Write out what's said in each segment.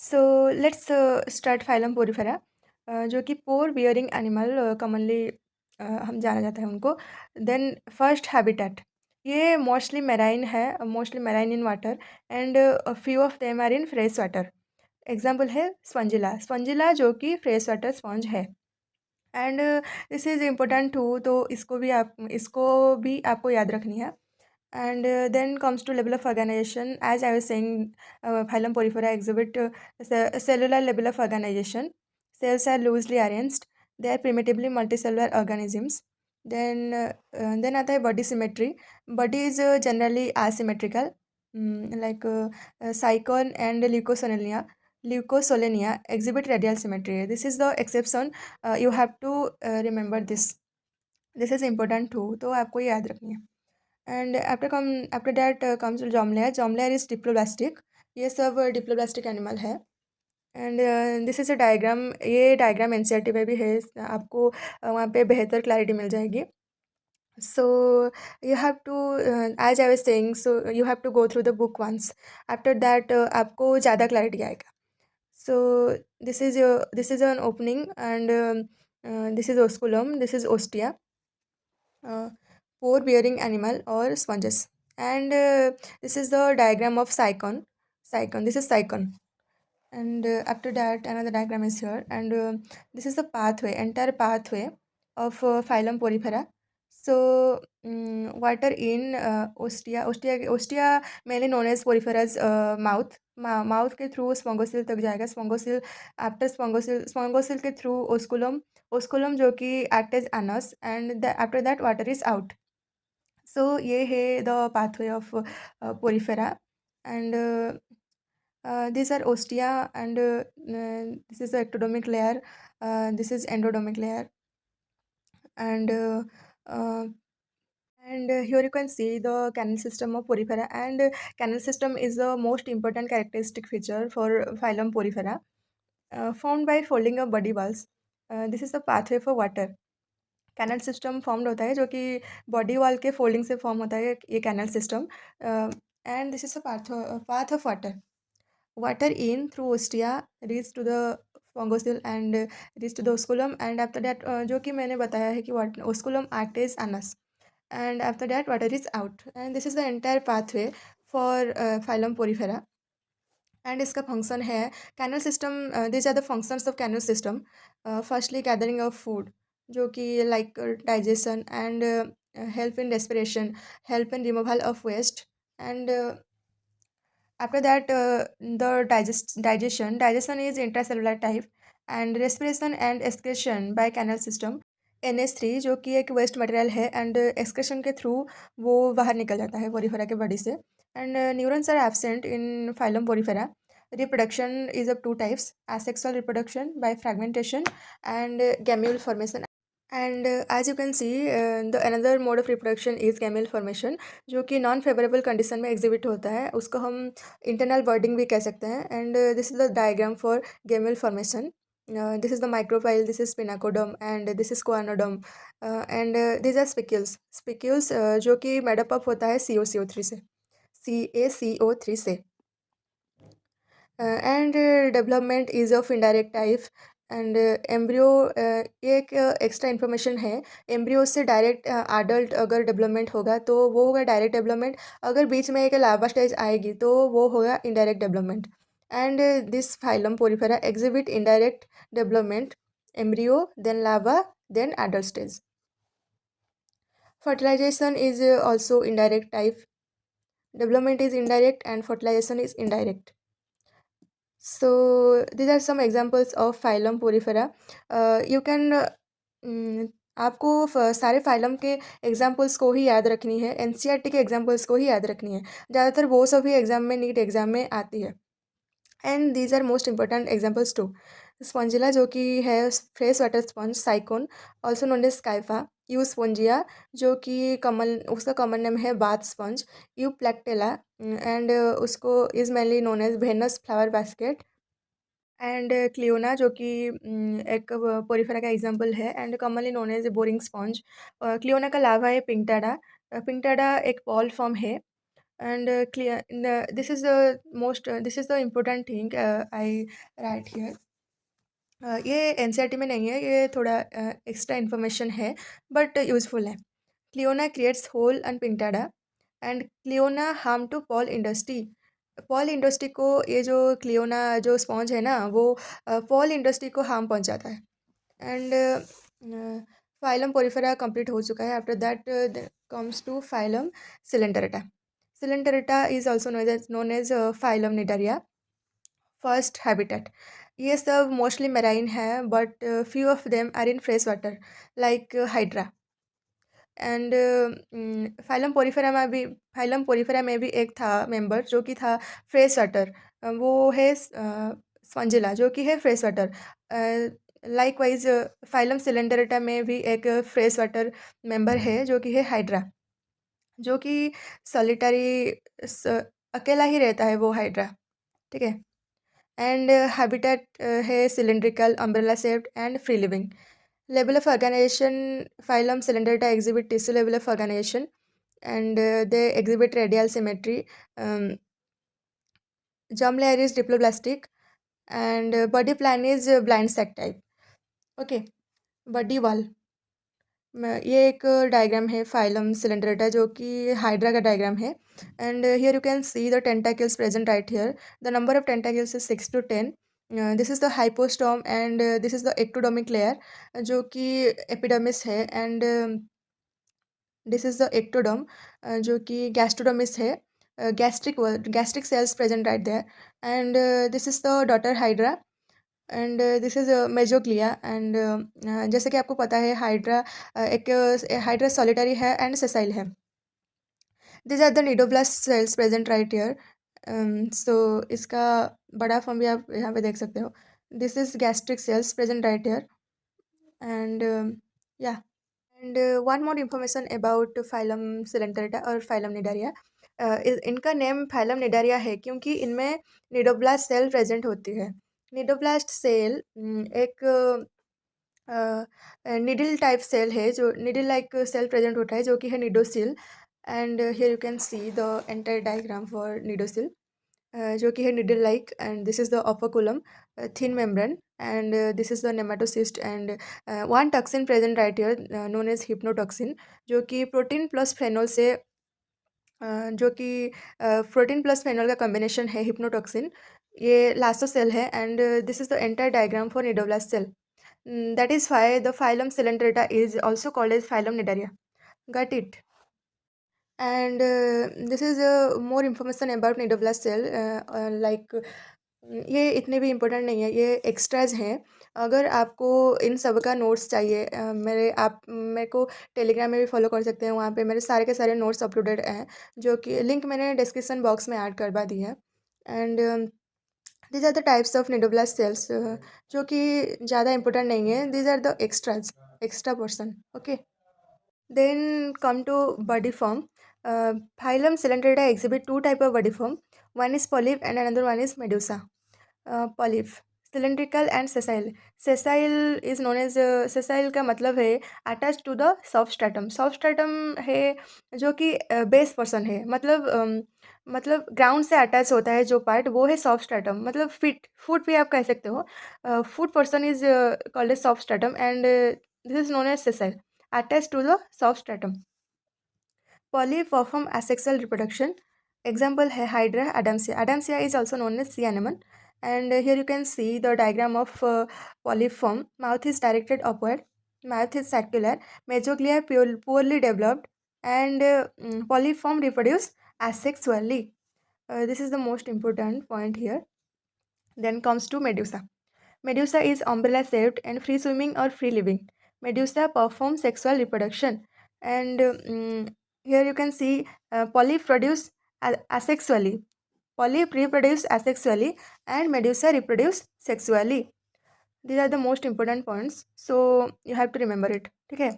So let's start phylum Porifera जो कि पोर bearing animal commonly हम जाना जाता है उनको। देन फर्स्ट हैबिटेट, ये मोस्टली मेराइन है, mostly marine in water and few of them are in fresh water. Example है स्पंजिला, स्पंजिला जो कि फ्रेश वाटर स्पंज है। And this is important too, तो इसको भी आपको याद रखनी है। And then comes to level of organization. As I was saying, phylum Porifera exhibit cellular level of organization. Cells are loosely arranged. They are primitively multicellular organisms. Then आता है body symmetry. Body is generally asymmetrical, like cycon and leucosolenia exhibit radial symmetry. This is the exception. You have to remember this. This is important too. तो आपको ये याद रखनी है। And after that comes जॉमलेयर, जॉमलेयर इज डिप्लोब्लास्टिक। ये सब डिप्लोब्लास्टिक एनिमल है। And this is a diagram, ये डायग्राम एनसीईआरटी में भी है, आपको वहाँ पे बेहतर क्लैरिटी मिल जाएगी। So you have to, as I was saying, so you have to go through the book once. After that आपको ज़्यादा क्लैरिटी आएगा। So this is an opening and this is osculum, this is ostia, pore bearing animal or sponges. And this is the diagram of cycon, this is cycon. And after that another diagram is here, and this is the pathway, entire pathway of phylum porifera. So water in ostia mainly known as porifera's mouth के through स्पोंगोसिल तक जाएगा। स्पोंगोसिल, after स्पोंगोसिल के through osculum जो कि act as anus, and after that water is out. So ये है the pathway of porifera. And these are ostia, and this is the ectodermic layer, this is endodermic layer, and uh, here you can see the canal system of porifera. And canal system is the most important characteristic feature for phylum porifera, formed by folding of body walls. This is the pathway for water. Canal system formed होता है जो कि body wall के folding से form होता है ये canal system. And this is a path of water, water in through ostia reach to the spongosil and reach to the osculum, and after that जो कि मैंने बताया है कि osculum act as anus, and after that water is out, and this is the entire pathway for phylum porifera. And इसका function है canal system, this are the functions of canal system. Firstly gathering of food जो कि like digestion and help in respiration, help in removal of waste, and after that the digestion is intracellular type, and respiration and excretion by canal system। NH3 जो कि एक waste material है, and excretion के through वो बाहर निकल जाता है पोरिफेरा के बॉडी से। And neurons are absent in phylum porifera. Reproduction is of two types, asexual reproduction by fragmentation and gamete formation। And as you can see the another mode of reproduction is gemmule formation, जो कि non favourable condition में exhibit होता है, उसको हम internal बर्डिंग भी कह सकते हैं। And this is the diagram for gemmule formation. This is the micropyle, this is pinacoderm, and this is choanoderm, and this are spicules जो कि मेडअप अप होता है CO3 से, CaCO3 से। And development is of indirect type. And embryo, एक extra information है, embryo से direct adult अगर डेवलपमेंट होगा तो वो होगा डायरेक्ट डेवलपमेंट, अगर बीच में एक लार्वा स्टेज आएगी तो वो होगा indirect development. And this phylum porifera exhibit indirect development, embryo then larva then adult stage. fertilization is also indirect type, development is indirect and fertilization is indirect। So these are some examples of phylum porifera। You can आपको सारे phylum के examples को ही याद रखनी है, NCERT के examples को ही याद रखनी है, ज़्यादातर वो सभी एग्जाम में, नीट एग्जाम में आती है। And these are most important examples too. Spongilla जो कि है fresh water sponge, sycon also known as scypha, euspongia जो कि कॉमन, उसका कॉमन नेम है bath sponge, euplectella, and उसको is mainly known as Venus flower basket, and cliona जो कि एक पोरिफेरा का एग्जांपल है, and commonly known as boring sponge. Cliona का लार्वा है पिंकटाडा। पिंकटाडा एक बॉल फॉर्म है, And clear this is the most this is the important thing I write here. ये एनसीईआरटी में नहीं है, ये थोड़ा एक्स्ट्रा इन्फॉर्मेशन है बट यूज़फुल है. Cliona creates hole and pinctada and cliona harm to pearl industry. Pearl industry को ये जो क्लियोना जो स्पॉन्ज है ना वो पॉल इंडस्ट्री को हार्म पहुंचाता है. एंड फाइलम पोरिफेरा कंप्लीट हो चुका है. After that comes to phylum coelenterata. Coelenterata is also known as phylum cnidaria. First habitat. ये सब मोस्टली मेराइन है but few of them are in fresh water like hydra. And phylum porifera में भी एक था मेंबर जो कि था फ्रेश वाटर. वो है स्पंजिला जो कि है fresh water. Likewise phylum coelenterata में भी एक फ्रेश वाटर मेंबर है जो कि है हाइड्रा, जो कि सॉलिटरी अकेला ही रहता है वो हाइड्रा. ठीक है. एंड हैबिटेट है cylindrical, umbrella shaped and free living. Level of organization, phylum Cylindrita exhibit tissue level of organization and they exhibit radial symmetry. Um, germ layer is diploblastic and body plan is blind sac type. Okay, body wall. ये एक diagram है phylum सिलेंडरेटा जो कि hydra का diagram है. And here you can see the tentacles present right here. The number of tentacles is 6 to 10. This is the hypostome and this is the ectodermic layer जो कि epidermis है. And this is the ectoderm जो कि gastrodermis है. Gastric cells present right there. And this is the daughter hydra and this is mesoglea. And जैसे कि आपको पता है हाइड्रा एक हाइड्रा सॉलिटरी है एंड सेसाइल है. This are the cnidoblast cells present right here. So इसका बड़ा फॉर्म भी आप यहाँ पे देख सकते हो. This is gastric cells present right here. And या and one more information about phylum Coelenterata और फाइलम निडारिया. इनका नेम फाइलम निडारिया है क्योंकि इनमें निडोब्लास्ट सेल प्रेजेंट होती है. निडोब्लास्ट सेल एक निडल टाइप सेल है जो निडल लाइक सेल प्रेजेंट होता है जो कि है cnidocil. And here you can see the entire diagram for cnidocil जो कि है needle like. And this is the operculum thin membrane and this is the nematocyst. And one toxin present right here known as hypnotoxin जो कि protein plus phenol से जो कि protein plus phenol का combination है हिप्नोटॉक्सिन. ये लास्टो cell है. And this is the entire diagram for cnidoblast cell. That is why the phylum Coelenterata is also called as phylum Nidaria. Got it? And this is more information about nidoblast cell. ये इतने भी important नहीं है, ये extras हैं. अगर आपको इन सब का नोट्स चाहिए मेरे को टेलीग्राम में भी फॉलो कर सकते हैं. वहाँ पे मेरे सारे के सारे नोट्स अपलोडेड हैं जो कि लिंक मैंने डिस्क्रिप्शन बॉक्स में ऐड करवा दी है. And these are the types of cnidoblast cells जो कि ज़्यादा इंपॉर्टेंट नहीं है. These are the extras, extra person. Okay. Then come to body form. Phylum Coelenterata exhibit two type of body form. One is polyp and another one is medusa. Polyp cylindrical and sessile. Sessile is known as sessile का मतलब है attached to the substratum. substratum है जो कि base person है, मतलब ground से attach होता है जो पार्ट वो है substratum. मतलब फुट भी आप कह सकते हो. Foot person is called as substratum and this is known as sessile attached to the substratum. Polyp perform asexual reproduction. Example है Hydra adamsia. Adamsia is also known as sea anemone. And here you can see the diagram of polyp form. Mouth is directed upward. Mouth is circular. Mesoglea poorly developed. And polyp form reproduce asexually. This is the most important point here. Then comes to medusa. Medusa is umbrella shaped and free swimming or free living. Medusa performs sexual reproduction. And here you can see polyp produce asexually. Polyp reproduce asexually and medusa reproduce sexually. These are the most important points. So you have to remember it. ठीक है.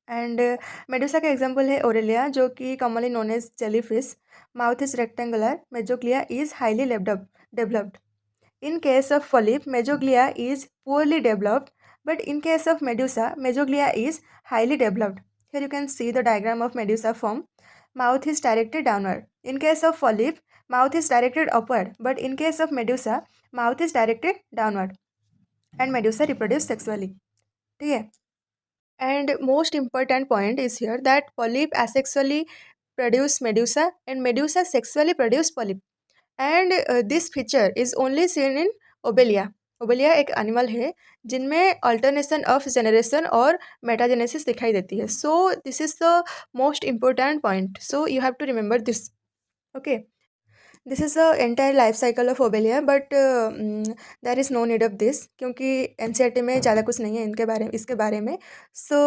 And medusa का example है Aurelia जो कि commonly known as jellyfish. Mouth is rectangular. Mesoglea is highly developed. In case of polyp, mesoglea is poorly developed, but in case of medusa, mesoglia is highly developed. Here you can see the diagram of medusa form. mouth is directed downward. In case of polyp, mouth is directed upward. But in case of medusa, mouth is directed downward. And medusa reproduce sexually. ठीक है. And most important point is here that polyp asexually produce medusa and medusa sexually produce polyp. And this feature is only seen in Obelia. Obelia एक animal है जिनमें alternation of generation और metagenesis दिखाई देती है. So this is the most important point. So you have to remember this. Okay. This is the entire life cycle of Obelia but there is no need of this क्योंकि NCERT में ज़्यादा कुछ नहीं है इसके बारे में. So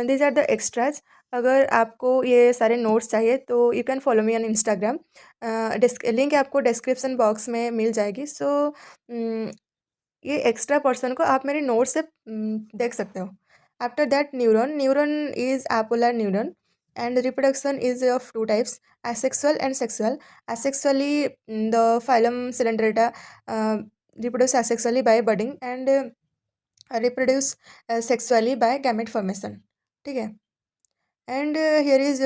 these are the extras. अगर आपको ये सारे नोट्स चाहिए तो you can follow me on Instagram. Link आपको डिस्क्रिप्शन बॉक्स में मिल जाएगी. सो ये एक्स्ट्रा पर्सन को आप मेरे नोट से देख सकते हो. After that neuron is apolar neuron and reproduction is of two types, asexual and sexual. Asexually, the phylum Cylindrita reproduce asexually by budding and reproduce sexually by gamete formation. ठीक है. And here is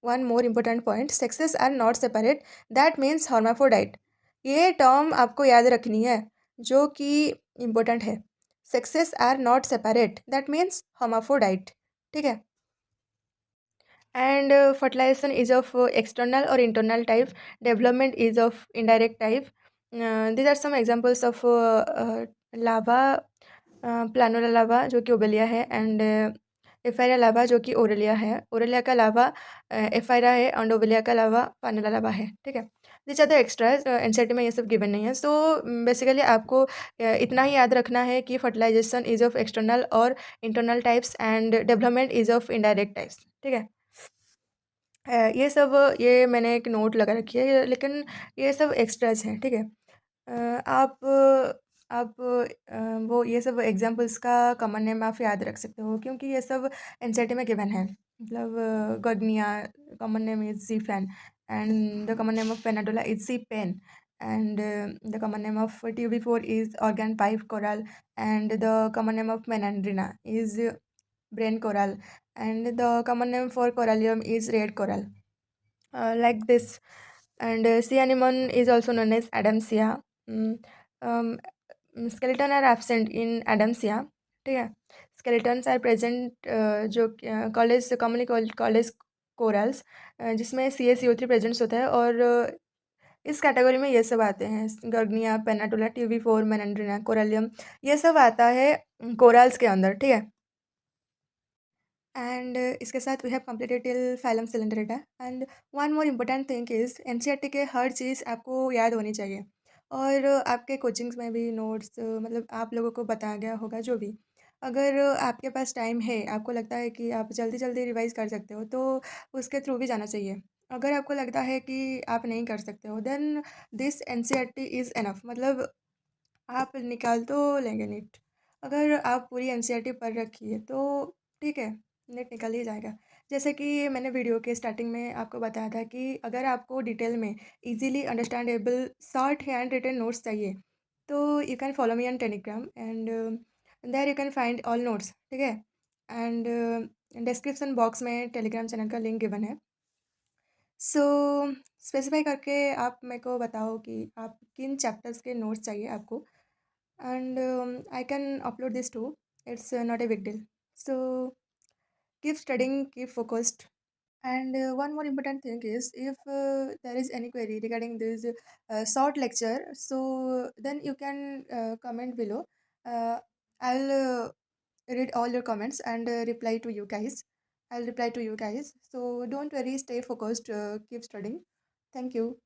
one more important point, sexes are not separate, that means hermaphrodite. ये term आपको याद रखनी है जो कि important है. Sexes are not separate, that means hermaphrodite. ठीक है. And fertilization is of external or internal type. Development is of indirect type. These are some examples of lava. प्लानोला लावा जो कि ओबेलिया है एंड एफायरा लावा जो कि ओरेलिया है. ओरेलिया का लावा एफायरा है एंड ओबेलिया का लावा प्लानोला लावा है. ठीक है. This are the extras. NCERT में ये सब गिवन नहीं है. सो बेसिकली आपको इतना ही याद रखना है कि फर्टिलाइजेशन इज ऑफ एक्सटर्नल और internal types and development is of indirect types. ठीक है. ये सब ये मैंने एक नोट लगा रखी है लेकिन ये सब एक्स्ट्राज हैं. ठीक है. आप वो ये सब एग्जांपल्स का कॉमन नेम आप याद रख सकते हो क्योंकि ये सब एनसीईआरटी में गिवन है. मतलब Gorgonia common name is sea fan and the common name of Pennatula is sea pen and the common name of Tubipora is organ pipe coral and the common name of Meandrina is brain coral and the common name for corallium is red coral. Like this. And sea anemone is also known as adamsia. Mm, um, skeleton are absent in adamsia. ठीक है. skeletons are present जो college commonly college corals जिसमें CaCO3 presents होता है और इस category में ये सब आते हैं. गर्गनिया, पेनाटोला, ट्यूबी4, मेनांड्रिना, कोरलियम ये सब आता है कोरल्स के अंदर. ठीक है. एंड इसके साथ we have completed till phylum Coelenterata. And one more important thing is NCERT के हर चीज़ आपको याद होनी चाहिए और आपके कोचिंग्स में भी नोट्स मतलब आप लोगों को बताया गया होगा जो भी. अगर आपके पास टाइम है, आपको लगता है कि आप जल्दी जल्दी रिवाइज कर सकते हो तो उसके थ्रू भी जाना चाहिए. अगर आपको लगता है कि आप नहीं कर सकते हो then this NCERT is enough. मतलब आप निकाल तो लेंगे नीट. अगर आप पूरी एनसीईआरटी पढ़ रखी है तो ठीक है, नेट निकल ही जाएगा. जैसे कि मैंने वीडियो के स्टार्टिंग में आपको बताया था कि अगर आपको डिटेल में easily understandable short hand written notes चाहिए तो you can follow me on Telegram and there you can find all notes. ठीक है. एंड डिस्क्रिप्शन बॉक्स में टेलीग्राम चैनल का लिंक गिवन है. सो स्पेसिफाई करके आप मेरे को बताओ कि आप किन चैप्टर्स के नोट्स चाहिए आपको and I can upload this too. It's not a big deal. So keep studying, keep focused. And one more important thing is if there is any query regarding this short lecture, so then you can comment below. I'll read all your comments and reply to you guys. I'll reply to you guys. So don't worry, stay focused, keep studying. Thank you.